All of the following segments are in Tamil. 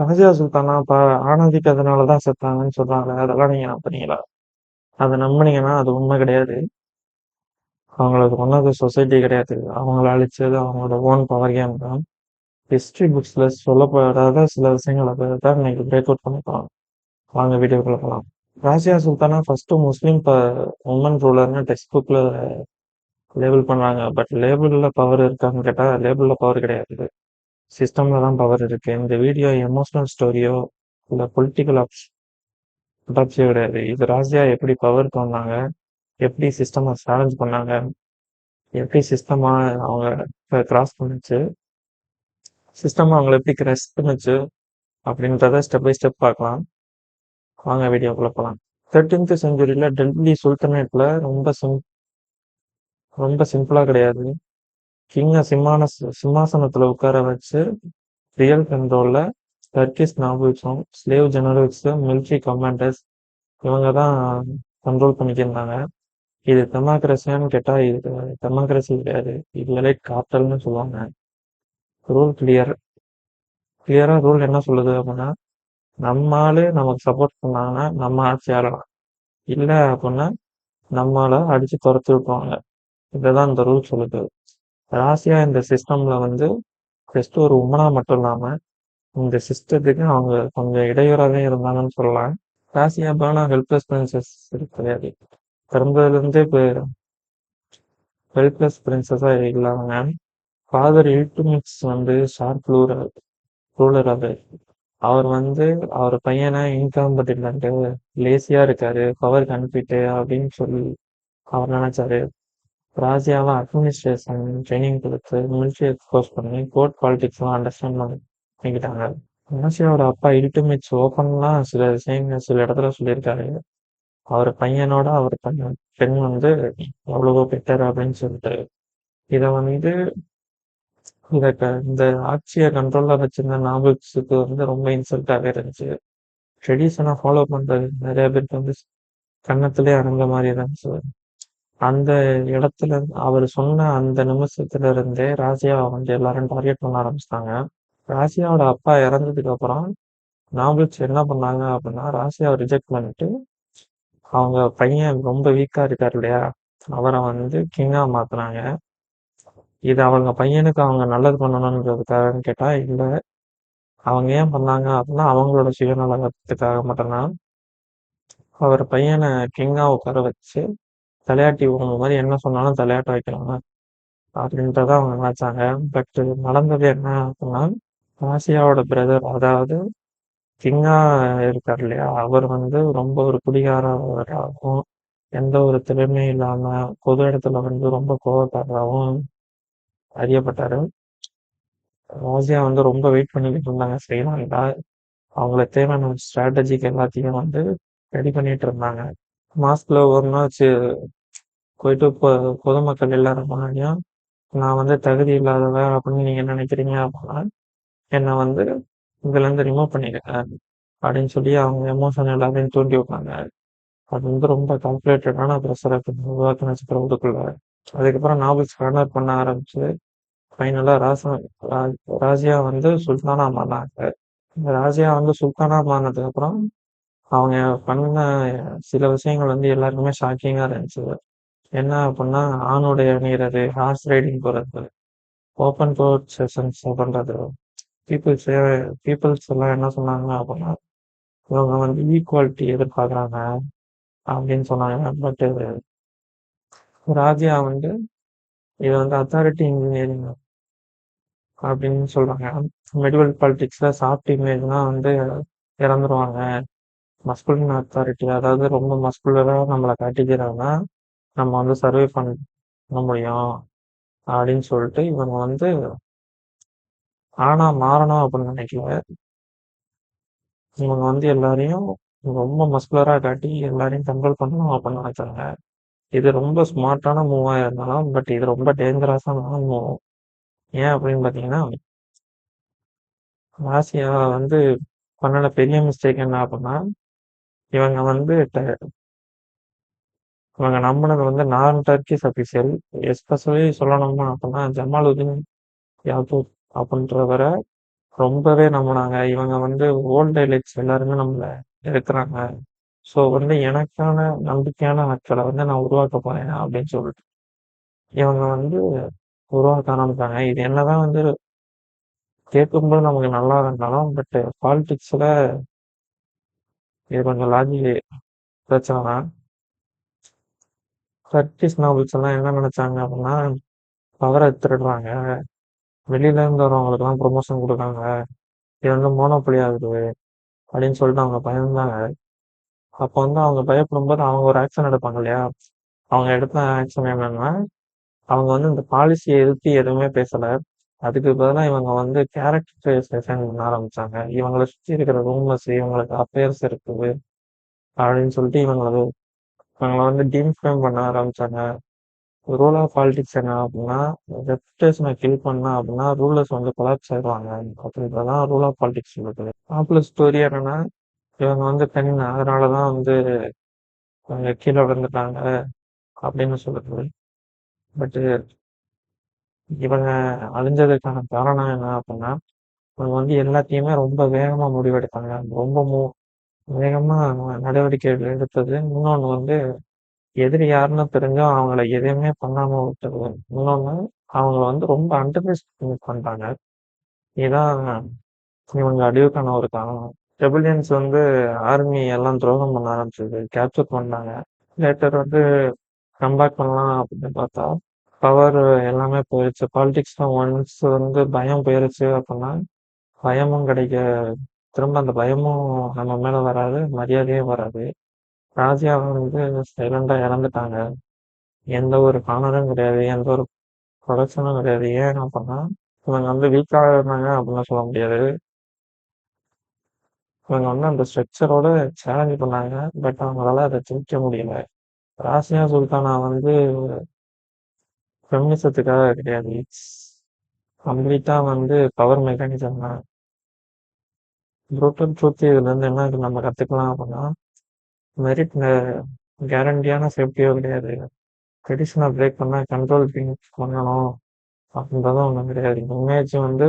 ரஹ்ஜியா சுல்தானா ஆணாதிக்கம் அதனால தான் செத்தாங்கன்னு சொல்றாங்க. அதெல்லாம் நீங்க நம்புறீங்களா? அத நம்புனீங்கன்னா அது உண்மை கிடையாது. அவங்களுக்கு கொன்னது சொசைட்டி கிடையாது. அவங்கள அழிச்சது அவங்களோட ஓன் பவர் கேம் தான். ஹிஸ்டரி புக்ஸ்ல சொல்லப்படாத சில விஷயங்கள தான் இன்னைக்கு பிரேக் அவுட் பண்ண போறோம். வாங்க வீடியோக்குள்ள போலாம். Razia Sultana first Muslim woman ரூலர்னு டெக்ஸ்ட் புக்ல லேபிள் பண்றாங்க. பட் லேபிள்ல பவர் இருக்கான்னு கேட்டா லேபிள்ல பவர் கிடையாது. சிஸ்டம்ல தான் பவர் இருக்கு. இந்த வீடியோ எமோஷனல் ஸ்டோரியோ இல்ல பொலிட்டிக்கல் அடாப்ஷியோ கிடையாது. இது ராசியா எப்படி பவருக்கு வந்தாங்க, எப்படி சிஸ்டமை சேலஞ்ச் பண்ணாங்க, எப்படி சிஸ்டமா அவங்க கிராஸ் பண்ணுச்சு, சிஸ்டம் அவங்களை எப்படி கிராஸ் பண்ணுச்சு அப்படின்றத ஸ்டெப் பை ஸ்டெப் பார்க்கலாம். வாங்க வீடியோக்குள்ள போகலாம். 13th செஞ்சுரியில டெல்லி சுல்தனேட்ல ரொம்ப சிம்பிளா கிடையாது. கிங்க சிம்மாசனத்துல உட்கார வச்சு ரியல் கண்ட்ரோல்ல டர்கிஷ் நாபுல்ஸும் ஸ்லேவ் ஜெனரல்ஸும் மிலிட்ரி கமாண்டர்ஸ் இவங்க தான் கண்ட்ரோல் பண்ணிக்கிருந்தாங்க. இது டெமோக்ரஸியான்னு கேட்டா இது டெமோக்ரஸி கிடையாது. இது எலைட் கார்டல்னு சொல்லுவாங்க. ரூல் கிளியரா ரூல் என்ன சொல்லுது அப்படின்னா, நம்ம ஆளு நமக்கு சப்போர்ட் பண்ணாங்கன்னா நம்ம ஆட்சி ஆளலாம். இல்ல அப்படின்னா நம்மளால அடிச்சு துரத்தி விட்டுருவாங்க. இதுதான் இந்த ரூல் சொல்லுது. ராசியா இந்த சிஸ்டம்ல வந்து ஜஸ்ட் ஒரு உமனா மட்டும் இல்லாம இந்த சிஸ்டத்துக்கு அவங்க கொஞ்சம் இடையூறாவே இருந்தாங்கன்னு சொல்லலாம். ராசியா பானா ஹெல்ப்லெஸ் பிரின்சஸ் கிடையாது. பிறந்ததுல இருந்தே இப்போ ஹெல்ப்லெஸ் பிரின்சஸா இல்லாம ஃபாதர் இல்டுமிக்ஸ் வந்து ஷார்ப் ரூலர் அது. அவர் வந்து அவர் பையனை இன்காம்படிலன்ட்டு லேசியா இருக்காரு, பவருக்கு அனுப்பிட்டு அப்படின்னு சொல்லி அவர் நினைச்சாரு. ராசியாவை அட்மினிஸ்ட்ரேஷன் ட்ரைனிங் கொடுத்து மிலிட்ரி எக்ஸ்போஸ் பண்ணி கோர்ட் பாலிடிக்ஸ்லாம் அண்டர்ஸ்டாண்ட் பண்ணிக்கிட்டாங்க. ராசியாவோட அப்பா இல்டுமிக்ஸ் ஓப்பன்லாம் சில விஷயங்கள் சில இடத்துல சொல்லியிருக்காரு. அவர் பையனோட அவர் பெண் வந்து எவ்வளவோ பெட்டர் அப்படின்னு சொல்லிட்டு இதை வந்து இந்த ஆட்சியை கண்ட்ரோல்ல வச்சிருந்த நாவல்ஸுக்கு வந்து ரொம்ப இன்சல்ட்டாவே இருந்துச்சு. ட்ரெடிஷனை ஃபாலோ பண்றது நிறைய பேருக்கு வந்து கன்னத்திலே அடங்க மாதிரி இருந்துச்சு. அந்த இடத்துல அவர் சொன்ன அந்த நிமிஷத்துல இருந்தே ராசியாவை வந்து எல்லாரும் டார்கெட் பண்ண ஆரம்பிச்சிட்டாங்க. ராசியாவோட அப்பா இறந்ததுக்கு அப்புறம் நாவல்ஸ் என்ன பண்ணாங்க அப்படின்னா ராசியாவை ரிஜெக்ட் பண்ணிட்டு அவங்க பையன் ரொம்ப வீக்கா இருக்காரு இல்லையா, அவரை வந்து கிங்கா மாத்துனாங்க. இது அவங்க பையனுக்கு அவங்க நல்லது பண்ணணும்ன்றதுக்காகன்னு கேட்டா இல்ல. அவங்க ஏன் பண்ணாங்க அப்படின்னா அவங்களோட சுயநலத்துக்காக மட்டும்தான். அவர் பையனை கிங்கா உட்கார வச்சு தலையாட்டி உங்க மாதிரி என்ன சொன்னாலும் தலையாட்ட வைக்கிறாங்க அப்படின்றத அவங்க நினைச்சாங்க. பட் நடந்தது என்ன அப்படின்னா ஆசியாவோட பிரதர், அதாவது கிங்கா இருக்கார் இல்லையா, அவர் வந்து ரொம்ப ஒரு குடிகாரராகவும் எந்த ஒரு திறமையும் இல்லாம பொது இடத்துல வந்து ரொம்ப கோவக்காரராகவும் அறியப்பட்டாரு. ராசியா வந்து ரொம்ப வெயிட் பண்ணிக்கிட்டு இருந்தாங்க ஸ்ரீலங்கா. அவங்களுக்கு தேவையான ஸ்ட்ராட்டஜிக்கு எல்லாத்தையும் வந்து ரெடி பண்ணிட்டு இருந்தாங்க. மாஸ்க்ல ஒரு நாள் போயிட்டு பொதுமக்கள் எல்லாரும் முன்னாடியும் நான் வந்து தகுதி இல்லாதவ அப்படின்னு நீங்க நினைக்கிறீங்க அப்படின்னா என்னை வந்து இதுல இருந்து ரிமூவ் பண்ணிடுங்க அப்படின்னு சொல்லி அவங்க எமோஷன் எல்லாத்தையும் தூண்டி விட்டாங்க. அது வந்து ரொம்ப கால்குலேட்டடான ப்ரெஷரை உருவாக்கினுச்சு க்ரௌடுக்குள்ள. அதுக்கப்புறம் நாவல்ஸ் கர்னர் பண்ண ஆரம்பிச்சு ஃபைனலா ராசியா வந்து சுல்தானா மாறினாங்க. ராசியா வந்து சுல்தானா மாறினதுக்கு அப்புறம் அவங்க பண்ண சில விஷயங்கள் வந்து எல்லாருக்குமே ஷாக்கிங்கா இருந்துச்சு. என்ன அப்படின்னா ஆணுடைய அணிகிறது, ஹார்ஸ் ரைடிங் போறது, ஓப்பன் கோர்ட் செஷன்ஸ் பண்றது. பீப்புள்ஸ் பீப்புள்ஸ் எல்லாம் என்ன சொன்னாங்க அப்படின்னா இவங்க வந்து ஈக்குவாலிட்டி எதிர்பார்க்குறாங்க அப்படின்னு சொன்னாங்க. பட் ராஜியா வந்து இது வந்து அத்தாரிட்டி இன்ஜினியரிங் அப்படின்னு சொல்றாங்க. மெடிவல் பாலிடிக்ஸ்ல சாஃப்ட் இமேஜ்னா வந்து இறந்துருவாங்க. மஸ்குலின் அத்தாரிட்டி, அதாவது ரொம்ப மஸ்குலரா நம்மளை காட்டிக்கிறாங்கன்னா நம்ம வந்து சர்வே பண்ண முடியும் அப்படின்னு சொல்லிட்டு இவங்க வந்து ஆனா மாறணும் அப்படின்னு நினைக்கல. இவங்க வந்து எல்லாரையும் ரொம்ப மஸ்குலரா காட்டி எல்லாரையும் கண்ட்ரோல் பண்ணணும் அப்படின்னு நினைச்சாங்க. இது ரொம்ப ஸ்மார்ட்டான மூவா இருந்தாலும் பட் இது ரொம்ப டேஞ்சரஸான மூவ். ஏன் அப்படின்னு பார்த்தீங்கன்னா ஆசியா வந்து பண்ணல பெரிய மிஸ்டேக் என்ன அப்படின்னா இவங்க வந்து இவங்க நம்பினது வந்து நான் டர்க்கிஷ் அபிஷியல், எஸ்பெஷலி சொல்லணும்னா அப்படின்னா ஜமாலுதீன் யாக்கூப் அப்படின்றவரை ரொம்பவே நம்புனாங்க. இவங்க வந்து ஓல்டு எலிட்ஸ் எல்லாருமே நம்மள எதிர்க்குறாங்க. ஸோ வந்து எனக்கான நம்பிக்கையான ஆட்கள வந்து நான் உருவாக்க போறேன் அப்படின்னு சொல்லிட்டு, இவங்க வந்து உருவாக்க ஆரம்பிச்சாங்க. இது என்னதான் வந்து கேட்கும்போது நமக்கு நல்லா இருந்தாலும், பட் பாலிடிக்ஸ்ல இது கொஞ்சம் லாஜிக் பிரச்சனை தான். கர்டிஸ் நாவல்ஸ் எல்லாம் என்ன நினைச்சாங்க அப்படின்னா, பவரை திருடுறாங்க. வெளியில இருந்து வரவங்களுக்கெல்லாம் ப்ரொமோஷன் குடுக்காங்க. இது வந்து மோனோபொலி ஆகுது அப்படின்னு சொல்லிட்டு அவங்க பயந்தாங்க. அப்போ வந்து அவங்க பயப்படும்போது அவங்க ஒரு ஆக்ஷன் எடுப்பாங்க இல்லையா? அவங்க எடுத்த ஆக்ஷன் என்னன்னா, அவங்க வந்து இந்த பாலிசியை எதிர்த்து எதுவுமே பேசல. அதுக்கு பதிலா இவங்க வந்து கேரக்டரைசேஷன் பண்ண ஆரம்பிச்சாங்க. இவங்கள சுத்தி இருக்கிற ரூமர்ஸ், இவங்களுக்கு அஃபேர்ஸ் இருக்குது அப்படின்னு சொல்லிட்டு இவங்கள வந்து டீஃபேம் பண்ண ஆரம்பிச்சாங்க. ரூல் ஆஃப் பாலிடிக்ஸ் என்ன அப்படின்னா, ரெப்புடேஷனை கில் பண்ணா அப்படின்னா ரூலர்ஸ் வந்து கொலாப்ஸ் ஆயிடுவாங்க. அப்படின்றதான் ரூல் ஆஃப் பாலிடிக்ஸ் இருக்குது. பாப்புலர் ஸ்டோரி என்னன்னா, இவங்க வந்து பெண் அதனாலதான் வந்து அவங்க கீழே விழுந்துட்டாங்க அப்படின்னு சொல்லுது. பட் இவங்க அழிஞ்சதுக்கான காரணம் என்ன அப்படின்னா, இவங்க வந்து எல்லாத்தையுமே ரொம்ப வேகமா முடிவெடுத்தாங்க. ரொம்ப வேகமா நடவடிக்கை எடுத்தது. இன்னொன்னு வந்து எதிரி யாருன்னு தெரிஞ்சும் அவங்கள எதையுமே பண்ணாம விட்டது. இன்னொன்னு அவங்கள வந்து ரொம்ப அண்டர் எஸ்டிமேட் பண்ணிட்டாங்க. இதான் இவங்க அழிவுக்கான ஒரு காரணம். ரெபல்லியன்ஸ் வந்து ஆர்மி எல்லாம் துரோகம் பண்ண ஆரம்பிச்சது. கேப்சர் பண்ணாங்க. லேட்டர் வந்து கம்பேக் பண்ணலாம் அப்படின்னு பார்த்தா, பவர் எல்லாமே போயிருச்சு. பாலிடிக்ஸ்ல ஒன்ஸ் வந்து பயம் போயிருச்சு அப்படின்னா, பயமும் கிடைக்க திரும்ப அந்த பயமும் நம்ம மேல வராது. மரியாதையும் வராது. ராஜியா வந்து சைலண்டா இறந்துட்டாங்க. எந்த ஒரு காரணமும் கிடையாது. எந்த ஒரு புரொடக்ஷனும் கிடையாது. ஏன் அப்படின்னா, இவங்க வந்து வீக்கா இருந்தாங்க அப்படின்னு சொல்ல முடியாது. இவங்க வந்து அந்த ஸ்ட்ரக்சரோட சேலஞ்ச் பண்ணாங்க. பட் அவங்களால அதை ஜெயிக்க முடியல. ராசியா சுல்தானா வந்து ஃபெமினிசத்துக்காக கிடையாது. இட்ஸ் கம்ப்ளீட்டா வந்து பவர் மெக்கானிசம் தான். ப்ரூட்டல் ட்ரூத் இதுல இருந்து என்ன இது நம்ம கத்துக்கலாம் அப்படின்னா, மெரிட் கேரண்டியான சேஃப்டியோ கிடையாது. ட்ரெடிஷனை பிரேக் பண்ணா கண்ட்ரோல் பண்ணணும் அப்படின்றதும் ஒன்றும் கிடையாது. இமேஜ் வந்து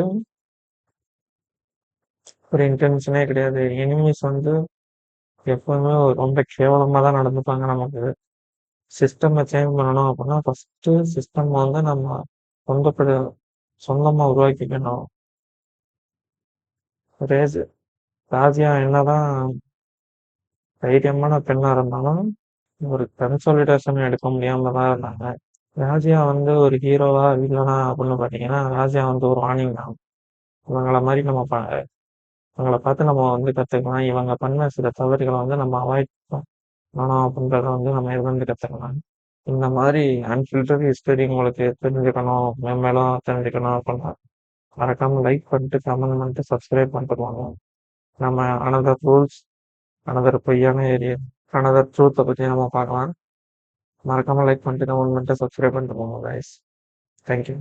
ஒரு இன்டென்ஷனே கிடையாது. எனிமீஸ் வந்து எப்பவுமே ரொம்ப கேவலமா தான் நடந்துப்பாங்க நமக்கு. சிஸ்டமை சேஞ்ச் பண்ணணும் அப்படின்னா ஃபர்ஸ்ட் சிஸ்டம் வந்து நம்ம சொந்தப்பட சொந்தமா உருவாக்கிக்கணும். ரேஸ் ராஜ்யா என்னதான் தைரியமான பெண்ணா இருந்தாலும் ஒரு கன்சாலிடேஷன் எடுக்க முடியாம தான் இருந்தாங்க. ராஜியா வந்து ஒரு ஹீரோவா வில்லனா அப்படின்னு பாத்தீங்கன்னா, ராஜியா வந்து ஒரு வார்னிங் தான். இவங்கள மாதிரி நம்ம இவங்கள பார்த்து நம்ம வந்து கத்துக்கலாம். இவங்க பண்ண சில தவறுகளை வந்து நம்ம அவாய்ட் பண்ணணும் அப்படின்றத வந்து நம்ம இருந்து கத்துக்கலாம். இந்த மாதிரி அன்ஃபில்டர் ஹிஸ்டரி உங்களுக்கு தெரிஞ்சுக்கணும், மேலும் தெரிஞ்சுக்கணும் அப்படின்னா மறக்காம லைக் பண்ணிட்டு, கமெண்ட் பண்ணிட்டு, சப்ஸ்கிரைப் பண்ணிட்டு வாங்க. நம்ம அனதர் ரூல்ஸ், அனதர் பொய்யான ஏரியா, அனதர் ட்ரூத்தை பத்தி நம்ம பார்க்கலாம். மறக்காம லைக் பண்ணிட்டு, கமெண்ட் பண்ணிட்டு, சப்ஸ்கிரைப் பண்ணிட்டு போங்க கைஸ். தேங்க்யூ.